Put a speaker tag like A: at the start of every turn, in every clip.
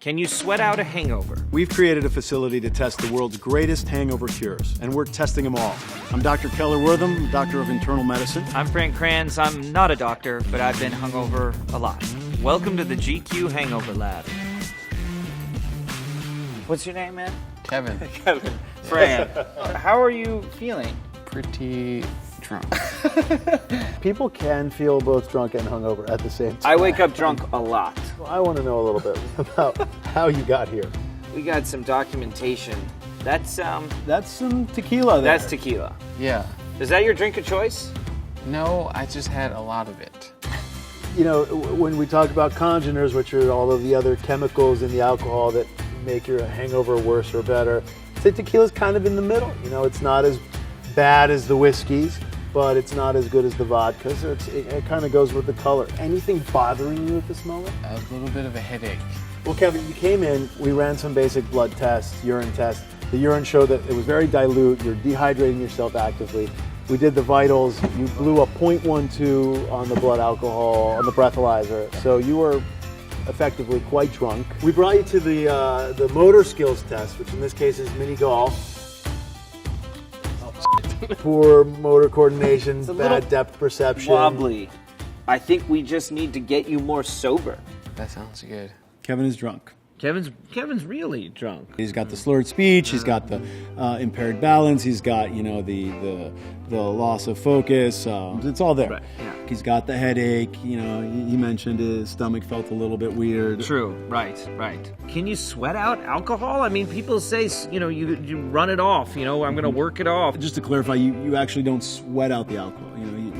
A: Can you sweat out a hangover?
B: We've created a facility to test the world's greatest hangover cures, and we're testing them all. I'm Dr. Keller Wortham, Doctor of Internal Medicine.
A: I'm Frank Kranz. I'm not a doctor, but I've been hungover a lot. Welcome to the GQ Hangover Lab. What's your name, man?
C: Kevin.
A: Kevin. Fran. How are you feeling?
C: Pretty drunk.
D: People can feel both drunk and hungover at the same time.
A: I wake up drunk a lot.
D: Well, I want to know a little bit about how you got here.
A: We got some documentation. That's some
D: tequila there.
A: That's tequila.
C: Yeah.
A: Is that your drink of choice?
C: No, I just had a lot of it.
D: You know, when we talk about congeners, which are all of the other chemicals in the alcohol that make your hangover worse or better, I say tequila's kind of in the middle. You know, it's not as bad as the whiskeys, but it's not as good as the vodka, so it kind of goes with the color. Anything bothering you at this moment?
C: A little bit of a headache.
D: Well, Kevin, you came in, we ran some basic blood tests, urine tests. The urine showed that it was very dilute, you're dehydrating yourself actively. We did the vitals, you blew a 0.12 on the blood alcohol, on the breathalyzer, so you were effectively quite drunk. We brought you to the motor skills test, which in this case is mini golf. Poor motor coordination, bad depth perception.
A: Wobbly. I think we just need to get you more sober.
C: That sounds good.
B: Kevin is drunk.
A: Kevin's really drunk.
B: He's got the slurred speech, he's got the impaired balance, he's got, you know, the loss of focus. It's all there.
A: Right, yeah.
B: He's got the headache, you know, he mentioned his stomach felt a little bit weird.
A: True, right. Can you sweat out alcohol? I mean, people say, you know, you run it off, you know, I'm going to work it off.
B: Just to clarify, you actually don't sweat out the alcohol. You know,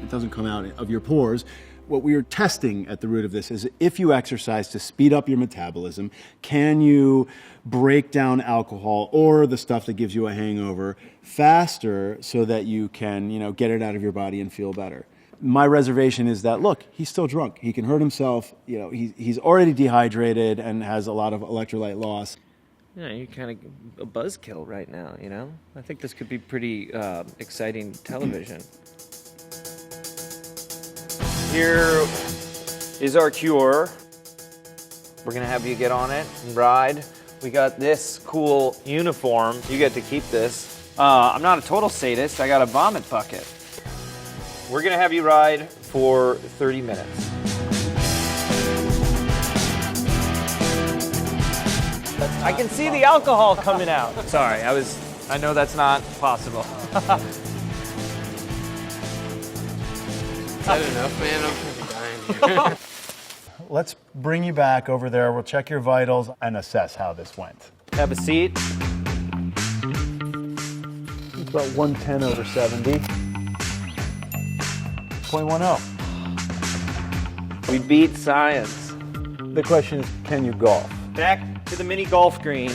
B: it doesn't come out of your pores. What we are testing at the root of this is if you exercise to speed up your metabolism, can you break down alcohol or the stuff that gives you a hangover faster so that you can, you know, get it out of your body and feel better? My reservation is that, look, he's still drunk. He can hurt himself. You know, he's already dehydrated and has a lot of electrolyte loss.
A: Yeah, you're kind of a buzzkill right now, you know? I think this could be pretty exciting television. Here is our cure. We're gonna have you get on it and ride. We got this cool uniform. You get to keep this. I'm not a total sadist. I got a vomit bucket. We're gonna have you ride for 30 minutes. I can see the alcohol coming out. Sorry, I know that's not possible.
C: Is that enough, man? I'm gonna be dying here.
D: Let's bring you back over there. We'll check your vitals and assess how this went.
A: Have a seat.
D: It's about 110 over 70. 0.10.
A: We beat science.
D: The question is, can you golf?
A: Back to the mini golf green.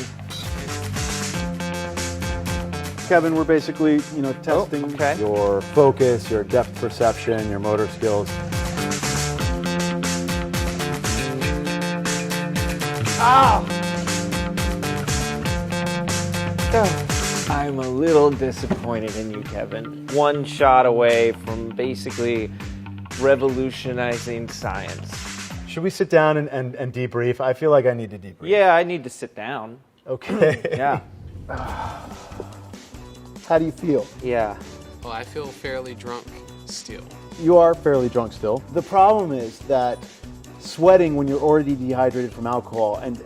D: Kevin, we're basically, you know, testing
A: okay.
D: your focus, your depth perception, your motor skills.
A: I'm a little disappointed in you, Kevin. One shot away from basically revolutionizing science.
D: Should we sit down and debrief? I feel like I need to debrief.
A: Yeah, I need to sit down.
D: Okay.
A: Yeah.
D: How do you feel?
A: Yeah.
C: Well, I feel fairly drunk still.
D: You are fairly drunk still. The problem is that sweating when you're already dehydrated from alcohol and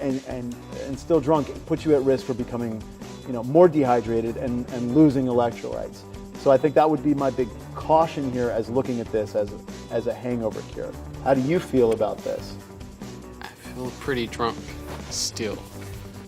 D: still drunk puts you at risk for becoming, you know, more dehydrated and losing electrolytes. So I think that would be my big caution here as looking at this as a hangover cure. How do you feel about this?
C: I feel pretty drunk still.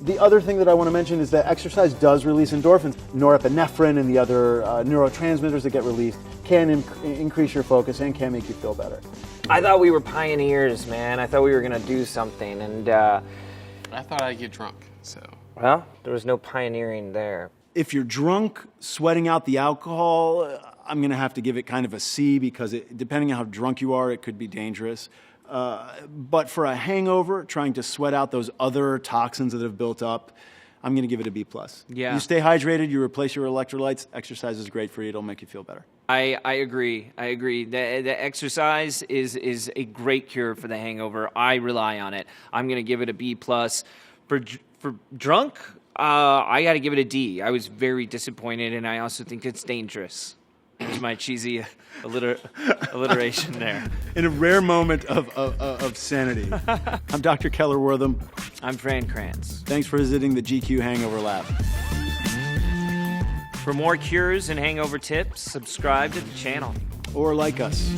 D: The other thing that I want to mention is that exercise does release endorphins. Norepinephrine and the other neurotransmitters that get released can increase your focus and can make you feel better.
A: I thought we were pioneers, man. I thought we were going to do something, and
C: I thought I'd get drunk, so.
A: well, there was no pioneering there.
B: If you're drunk, sweating out the alcohol, I'm going to have to give it kind of a C because depending on how drunk you are, it could be dangerous. But for a hangover, trying to sweat out those other toxins that have built up, I'm going to give it a B+.
A: Yeah.
B: You stay hydrated, you replace your electrolytes, exercise is great for you, it'll make you feel better.
A: I agree. I agree. The exercise is a great cure for the hangover. I rely on it. I'm going to give it a B+. For drunk, I got to give it a D. I was very disappointed, and I also think it's dangerous. There's my cheesy alliteration there.
B: In a rare moment of sanity. I'm Dr. Keller Wortham.
A: I'm Fran Kranz.
B: Thanks for visiting the GQ Hangover Lab.
A: For more cures and hangover tips, subscribe to the channel.
B: Or like us.